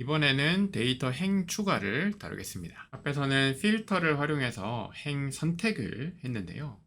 이번에는 데이터 행 추가를 다루겠습니다. 앞에서는 필터를 활용해서 행 선택을 했는데요.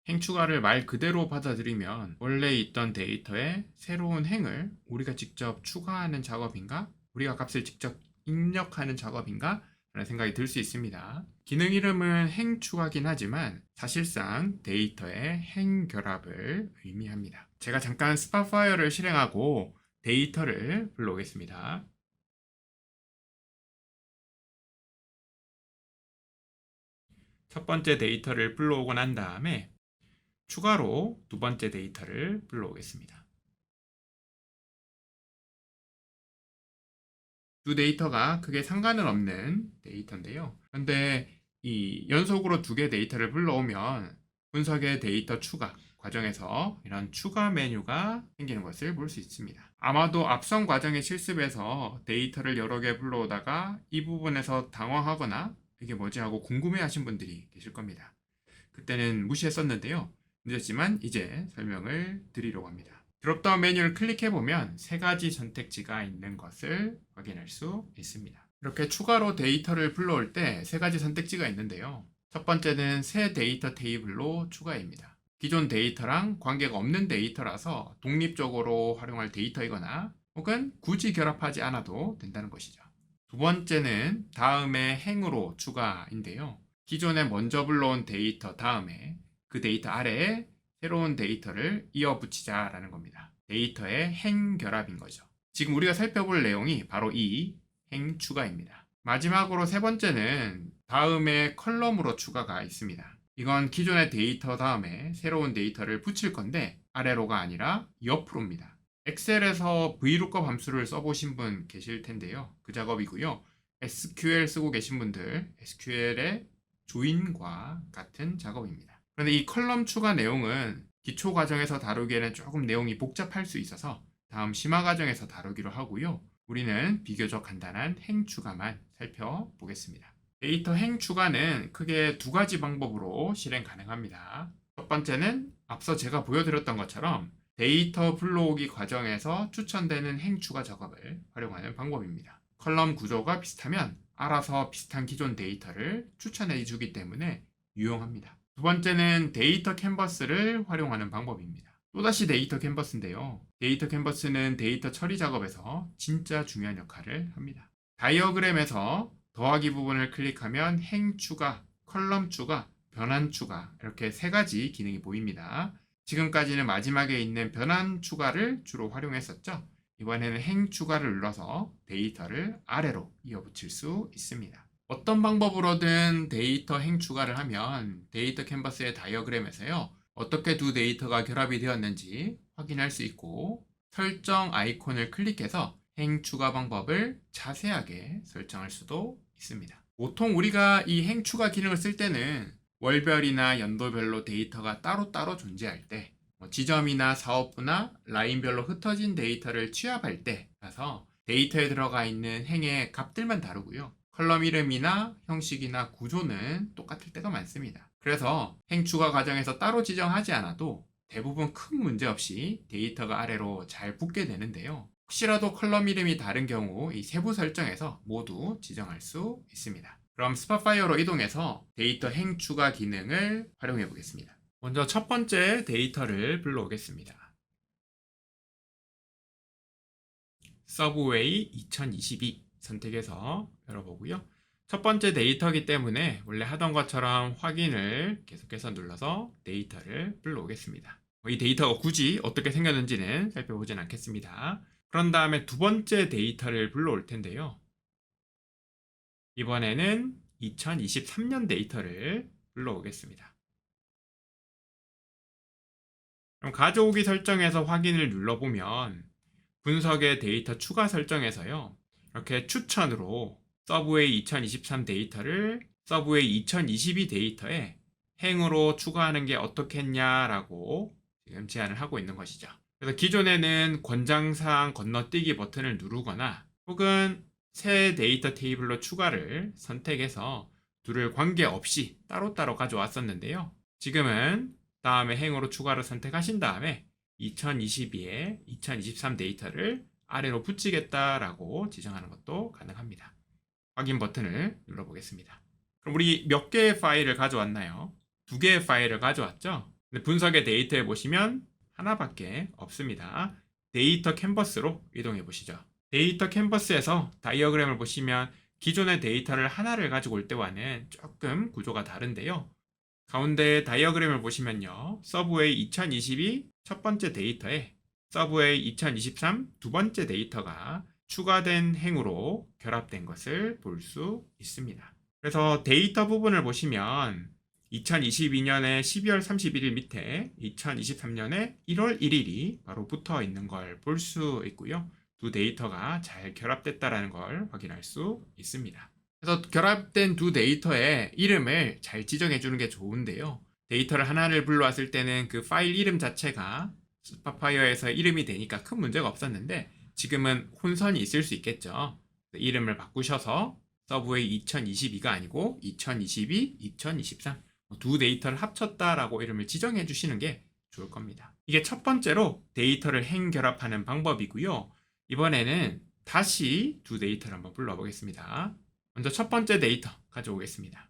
행 추가를 말 그대로 받아들이면 원래 있던 데이터에 새로운 행을 우리가 직접 추가하는 작업인가? 우리가 값을 직접 입력하는 작업인가? 라는 생각이 들 수 있습니다. 기능 이름은 행 추가긴 하지만 사실상 데이터의 행 결합을 의미합니다. 제가 잠깐 스팟파이어를 실행하고 데이터를 불러오겠습니다. 첫 번째 데이터를 불러오고 난 다음에 추가로 두 번째 데이터를 불러오겠습니다. 두 데이터가 크게 상관은 없는 데이터인데요. 그런데 이 연속으로 두 개 데이터를 불러오면 분석의 데이터 추가 과정에서 이런 추가 메뉴가 생기는 것을 볼 수 있습니다. 아마도 앞선 과정의 실습에서 데이터를 여러 개 불러오다가 이 부분에서 당황하거나 이게 뭐지 하고 궁금해 하신 분들이 계실 겁니다. 그때는 무시했었는데요. 늦었지만 이제 설명을 드리려고 합니다. 드롭다운 메뉴를 클릭해보면 세 가지 선택지가 있는 것을 확인할 수 있습니다. 이렇게 추가로 데이터를 불러올 때 세 가지 선택지가 있는데요. 첫 번째는 새 데이터 테이블로 추가입니다. 기존 데이터랑 관계가 없는 데이터라서 독립적으로 활용할 데이터이거나 혹은 굳이 결합하지 않아도 된다는 것이죠. 두 번째는 다음에 행으로 추가인데요. 기존에 먼저 불러온 데이터 다음에 그 데이터 아래에 새로운 데이터를 이어 붙이자라는 겁니다. 데이터의 행 결합인 거죠. 지금 우리가 살펴볼 내용이 바로 이 행 추가입니다. 마지막으로 세 번째는 다음에 컬럼으로 추가가 있습니다. 이건 기존의 데이터 다음에 새로운 데이터를 붙일 건데 아래로가 아니라 옆으로입니다. 엑셀에서 VLOOKUP 함수를 써보신 분 계실 텐데요. 그 작업이고요. SQL 쓰고 계신 분들 SQL의 조인과 같은 작업입니다. 그런데 이 컬럼 추가 내용은 기초 과정에서 다루기에는 조금 내용이 복잡할 수 있어서 다음 심화 과정에서 다루기로 하고요. 우리는 비교적 간단한 행 추가만 살펴보겠습니다. 데이터 행 추가는 크게 두 가지 방법으로 실행 가능합니다. 첫 번째는 앞서 제가 보여드렸던 것처럼 데이터 불러오기 과정에서 추천되는 행 추가 작업을 활용하는 방법입니다. 컬럼 구조가 비슷하면 알아서 비슷한 기존 데이터를 추천해 주기 때문에 유용합니다. 두 번째는 데이터 캔버스를 활용하는 방법입니다. 또다시 데이터 캔버스인데요. 데이터 캔버스는 데이터 처리 작업에서 진짜 중요한 역할을 합니다. 다이어그램에서 더하기 부분을 클릭하면 행 추가, 컬럼 추가, 변환 추가 이렇게 세 가지 기능이 보입니다. 지금까지는 마지막에 있는 변환 추가를 주로 활용했었죠. 이번에는 행 추가를 눌러서 데이터를 아래로 이어붙일 수 있습니다. 어떤 방법으로든 데이터 행 추가를 하면 데이터 캔버스의 다이어그램에서요. 어떻게 두 데이터가 결합이 되었는지 확인할 수 있고 설정 아이콘을 클릭해서 행 추가 방법을 자세하게 설정할 수도 있습니다. 보통 우리가 이 행 추가 기능을 쓸 때는 월별이나 연도별로 데이터가 따로따로 존재할 때 지점이나 사업부나 라인별로 흩어진 데이터를 취합할 때라서 데이터에 들어가 있는 행의 값들만 다르고요. 컬럼 이름이나 형식이나 구조는 똑같을 때가 많습니다. 그래서 행 추가 과정에서 따로 지정하지 않아도 대부분 큰 문제 없이 데이터가 아래로 잘 붙게 되는데요. 혹시라도 컬럼 이름이 다른 경우 이 세부 설정에서 모두 지정할 수 있습니다. 그럼 스팟파이어로 이동해서 데이터 행 추가 기능을 활용해 보겠습니다. 먼저 첫 번째 데이터를 불러오겠습니다. 서브웨이 2022 선택해서 열어보고요. 첫 번째 데이터이기 때문에 원래 하던 것처럼 확인을 계속해서 눌러서 데이터를 불러오겠습니다. 이 데이터가 굳이 어떻게 생겼는지는 살펴보진 않겠습니다. 그런 다음에 두 번째 데이터를 불러올 텐데요. 이번에는 2023년 데이터를 불러오겠습니다. 그럼 가져오기 설정에서 확인을 눌러보면 분석의 데이터 추가 설정에서요. 이렇게 추천으로 서브웨이 2023 데이터를 서브웨이 2022 데이터에 행으로 추가하는 게 어떻겠냐라고 지금 제안을 하고 있는 것이죠. 그래서 기존에는 권장사항 건너뛰기 버튼을 누르거나 혹은 새 데이터 테이블로 추가를 선택해서 둘을 관계없이 따로따로 가져왔었는데요. 지금은 다음에 행으로 추가를 선택하신 다음에 2022에 2023 데이터를 아래로 붙이겠다라고 지정하는 것도 가능합니다. 확인 버튼을 눌러보겠습니다. 그럼 우리 몇 개의 파일을 가져왔나요? 2개의 파일을 가져왔죠? 근데 분석의 데이터에 보시면 하나밖에 없습니다. 데이터 캔버스로 이동해 보시죠. 데이터 캔버스에서 다이어그램을 보시면 기존의 데이터를 하나를 가지고 올 때와는 조금 구조가 다른데요. 가운데 다이어그램을 보시면요. 서브웨이 2022 첫 번째 데이터에 서브웨이 2023 두 번째 데이터가 추가된 행으로 결합된 것을 볼 수 있습니다. 그래서 데이터 부분을 보시면 2022년에 12월 31일 밑에 2023년에 1월 1일이 바로 붙어 있는 걸 볼 수 있고요. 두 데이터가 잘 결합됐다는 걸 확인할 수 있습니다. 그래서 결합된 두 데이터의 이름을 잘 지정해 주는 게 좋은데요. 데이터를 하나를 불러왔을 때는 그 파일 이름 자체가 스파파이어에서 이름이 되니까 큰 문제가 없었는데 지금은 혼선이 있을 수 있겠죠. 이름을 바꾸셔서 서브웨이 2022가 아니고 2022, 2023 두 데이터를 합쳤다라고 이름을 지정해 주시는 게 좋을 겁니다. 이게 첫 번째로 데이터를 행 결합하는 방법이고요. 이번에는 다시 두 데이터를 한번 불러보겠습니다. 먼저 첫 번째 데이터 가져오겠습니다.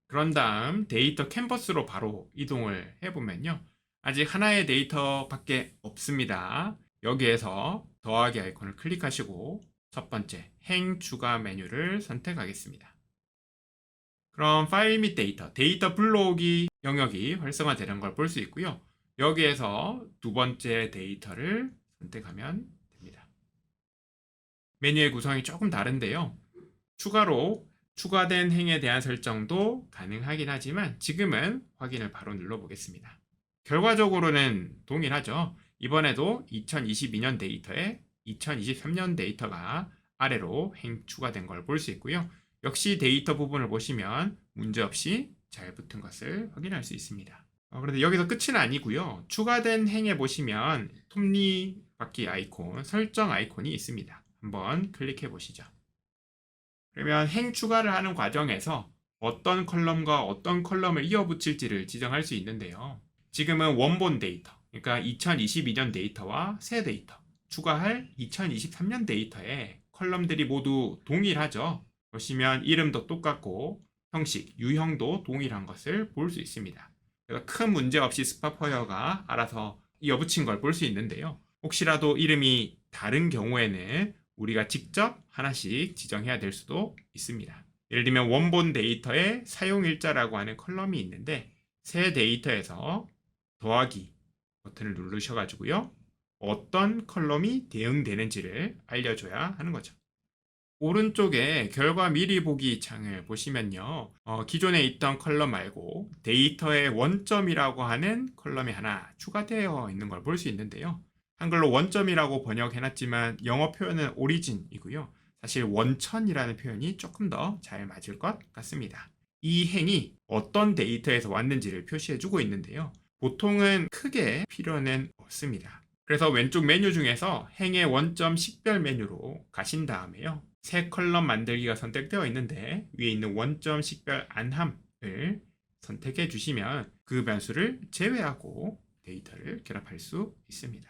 그런 다음 데이터 캔버스로 바로 이동을 해보면요. 아직 하나의 데이터밖에 없습니다. 여기에서 더하기 아이콘을 클릭하시고 첫 번째 행 추가 메뉴를 선택하겠습니다. 그럼 파일 및 데이터 불러오기 영역이 활성화되는 걸 볼 수 있고요. 여기에서 두 번째 데이터를 선택하면 됩니다. 메뉴의 구성이 조금 다른데요. 추가로 추가된 행에 대한 설정도 가능하긴 하지만 지금은 확인을 바로 눌러보겠습니다. 결과적으로는 동일하죠. 이번에도 2022년 데이터에 2023년 데이터가 아래로 행 추가된 걸 볼 수 있고요. 역시 데이터 부분을 보시면 문제없이 잘 붙은 것을 확인할 수 있습니다. 그런데 여기서 끝은 아니고요. 추가된 행에 보시면 톱니바퀴 아이콘, 설정 아이콘이 있습니다. 한번 클릭해 보시죠. 그러면 행 추가를 하는 과정에서 어떤 컬럼과 어떤 컬럼을 이어붙일지를 지정할 수 있는데요. 지금은 원본 데이터, 그러니까 2022년 데이터와 새 데이터, 추가할 2023년 데이터에 컬럼들이 모두 동일하죠. 보시면 이름도 똑같고 형식, 유형도 동일한 것을 볼 수 있습니다. 그래서 큰 문제 없이 스파파이어가 알아서 이어붙인 걸 볼 수 있는데요. 혹시라도 이름이 다른 경우에는 우리가 직접 하나씩 지정해야 될 수도 있습니다. 예를 들면 원본 데이터에 사용일자라고 하는 컬럼이 있는데 새 데이터에서 더하기 버튼을 누르셔가지고요. 어떤 컬럼이 대응되는지를 알려줘야 하는 거죠. 오른쪽에 결과 미리 보기 창을 보시면요. 기존에 있던 컬럼 말고 데이터의 원점이라고 하는 컬럼이 하나 추가되어 있는 걸 볼 수 있는데요. 한글로 원점이라고 번역해놨지만 영어 표현은 오리진이고요. 사실 원천이라는 표현이 조금 더 잘 맞을 것 같습니다. 이 행이 어떤 데이터에서 왔는지를 표시해주고 있는데요. 보통은 크게 필요는 없습니다. 그래서 왼쪽 메뉴 중에서 행의 원점 식별 메뉴로 가신 다음에요. 새 컬럼 만들기가 선택되어 있는데 위에 있는 원점 식별 안함을 선택해 주시면 그 변수를 제외하고 데이터를 결합할 수 있습니다.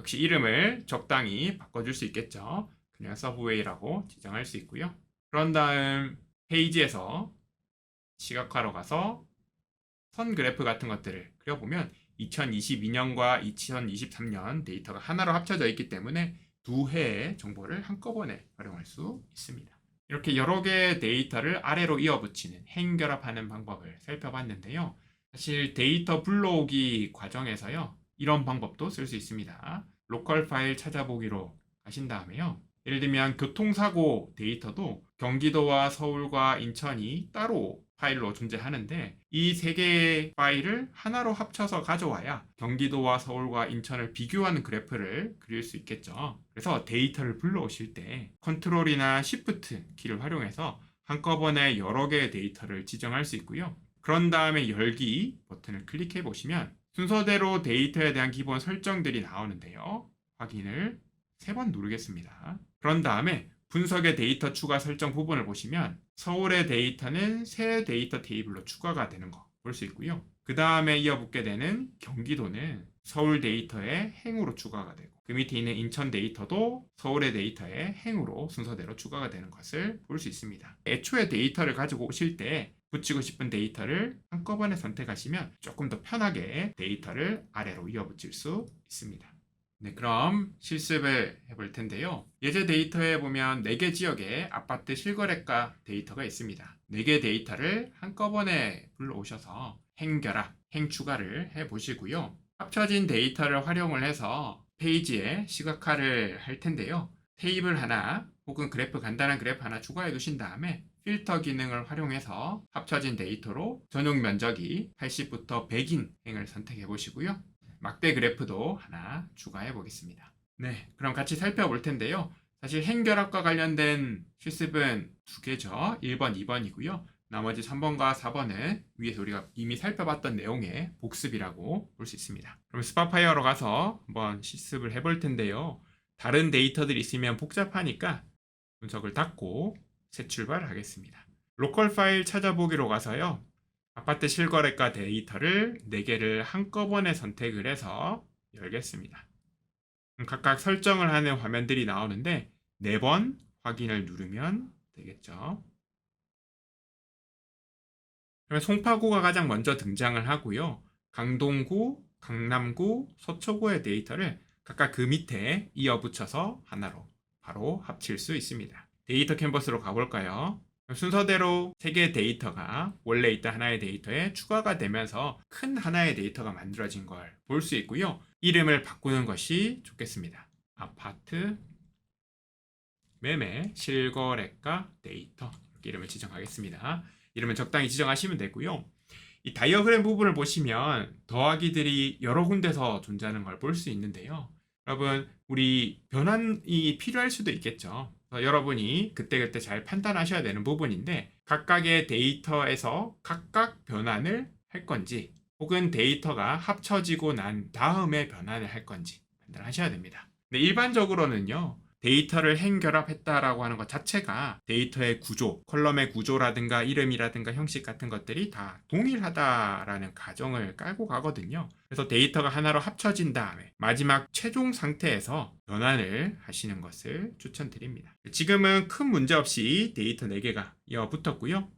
역시 이름을 적당히 바꿔줄 수 있겠죠. 그냥 서브웨이라고 지정할 수 있고요. 그런 다음 페이지에서 시각화로 가서 선 그래프 같은 것들을 그려보면 2022년과 2023년 데이터가 하나로 합쳐져 있기 때문에 두 해의 정보를 한꺼번에 활용할 수 있습니다. 이렇게 여러 개의 데이터를 아래로 이어붙이는 행 결합하는 방법을 살펴봤는데요. 사실 데이터 불러오기 과정에서요. 이런 방법도 쓸 수 있습니다. 로컬 파일 찾아보기로 하신 다음에요. 예를 들면 교통사고 데이터도 경기도와 서울과 인천이 따로 파일로 존재하는데 이 세 개의 파일을 하나로 합쳐서 가져와야 경기도와 서울과 인천을 비교하는 그래프를 그릴 수 있겠죠. 그래서 데이터를 불러오실 때 컨트롤이나 시프트 키를 활용해서 한꺼번에 여러 개의 데이터를 지정할 수 있고요. 그런 다음에 열기 버튼을 클릭해 보시면 순서대로 데이터에 대한 기본 설정들이 나오는데요. 확인을 3번 누르겠습니다. 그런 다음에 분석의 데이터 추가 설정 부분을 보시면 서울의 데이터는 새 데이터 테이블로 추가가 되는 거 볼 수 있고요. 그 다음에 이어붙게 되는 경기도는 서울 데이터에 행으로 추가가 되고 그 밑에 있는 인천 데이터도 서울의 데이터에 행으로 순서대로 추가가 되는 것을 볼 수 있습니다. 애초에 데이터를 가지고 오실 때 붙이고 싶은 데이터를 한꺼번에 선택하시면 조금 더 편하게 데이터를 아래로 이어붙일 수 있습니다. 네, 그럼 실습을 해볼 텐데요. 예제 데이터에 보면 4개 지역에 아파트 실거래가 데이터가 있습니다. 4개 데이터를 한꺼번에 불러오셔서 행결합, 행추가를 해보시고요. 합쳐진 데이터를 활용을 해서 페이지에 시각화를 할 텐데요. 테이블 하나 혹은 그래프, 간단한 그래프 하나 추가해 두신 다음에 필터 기능을 활용해서 합쳐진 데이터로 전용 면적이 80부터 100인 행을 선택해 보시고요. 막대 그래프도 하나 추가해 보겠습니다. 네, 그럼 같이 살펴볼 텐데요. 사실 행결합과 관련된 실습은 2개죠. 1번, 2번이고요. 나머지 3번과 4번은 위에서 우리가 이미 살펴봤던 내용의 복습이라고 볼 수 있습니다. 그럼 스파파이어로 가서 한번 실습을 해볼 텐데요. 다른 데이터들이 있으면 복잡하니까 분석을 닫고 새 출발하겠습니다. 로컬 파일 찾아보기로 가서요. 아파트 실거래가 데이터를 4개를 한꺼번에 선택을 해서 열겠습니다. 각각 설정을 하는 화면들이 나오는데 4번 확인을 누르면 되겠죠. 그러면 송파구가 가장 먼저 등장을 하고요. 강동구, 강남구, 서초구의 데이터를 각각 그 밑에 이어붙여서 하나로 바로 합칠 수 있습니다. 데이터 캔버스로 가볼까요? 순서대로 3개의 데이터가 원래 있던 하나의 데이터에 추가가 되면서 큰 하나의 데이터가 만들어진 걸 볼 수 있고요. 이름을 바꾸는 것이 좋겠습니다. 아파트 매매 실거래가 데이터 이렇게 이름을 지정하겠습니다. 이름은 적당히 지정하시면 되고요. 이 다이어그램 부분을 보시면 더하기들이 여러 군데서 존재하는 걸 볼 수 있는데요. 여러분, 우리 변환이 필요할 수도 있겠죠. 여러분이 그때그때 잘 판단하셔야 되는 부분인데 각각의 데이터에서 각각 변환을 할 건지 혹은 데이터가 합쳐지고 난 다음에 변환을 할 건지 판단하셔야 됩니다. 근데 일반적으로는요. 데이터를 행결합했다라고 하는 것 자체가 데이터의 구조, 컬럼의 구조라든가 이름이라든가 형식 같은 것들이 다 동일하다라는 가정을 깔고 가거든요. 그래서 데이터가 하나로 합쳐진 다음에 마지막 최종 상태에서 변환을 하시는 것을 추천드립니다. 지금은 큰 문제 없이 데이터 4개가 이어 붙었고요.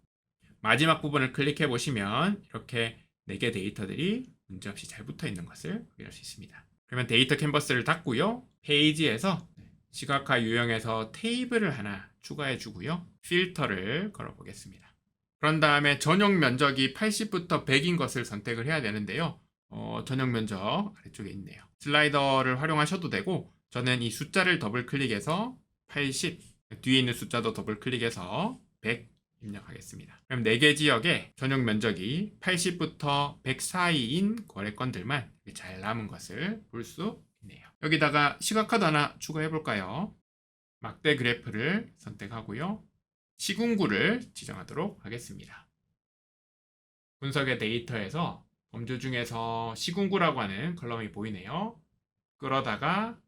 마지막 부분을 클릭해 보시면 이렇게 4개 데이터들이 문제없이 잘 붙어 있는 것을 확인할 수 있습니다. 그러면 데이터 캔버스를 닫고요. 페이지에서 시각화 유형에서 테이블을 하나 추가해 주고요. 필터를 걸어 보겠습니다. 그런 다음에 전용 면적이 80부터 100인 것을 선택을 해야 되는데요. 전용 면적 아래쪽에 있네요. 슬라이더를 활용하셔도 되고 저는 이 숫자를 더블 클릭해서 80, 뒤에 있는 숫자도 더블 클릭해서 100 입력하겠습니다. 그럼 4개 지역에 전용 면적이 80부터 100 사이인 거래건들만 잘 남은 것을 볼 수 있네요. 여기다가 시각화도 하나 추가해 볼까요? 막대 그래프를 선택하고요. 시군구를 지정하도록 하겠습니다. 분석의 데이터에서 범주 중에서 시군구라고 하는 컬럼이 보이네요. 끌어다가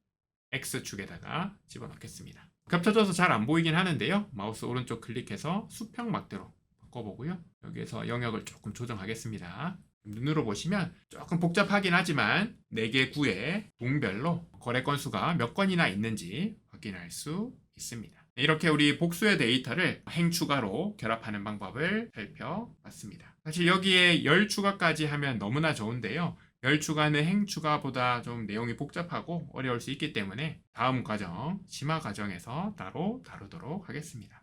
X축에다가 집어넣겠습니다. 겹쳐져서 잘 안 보이긴 하는데요. 마우스 오른쪽 클릭해서 수평 막대로 바꿔보고요. 여기에서 영역을 조금 조정하겠습니다. 눈으로 보시면 조금 복잡하긴 하지만 4개 구에 동별로 거래 건수가 몇 건이나 있는지 확인할 수 있습니다. 이렇게 우리 복수의 데이터를 행 추가로 결합하는 방법을 살펴봤습니다. 사실 여기에 열 추가까지 하면 너무나 좋은데요. 열 추가는 행 추가보다 좀 내용이 복잡하고 어려울 수 있기 때문에 다음 과정, 심화 과정에서 따로 다루도록 하겠습니다.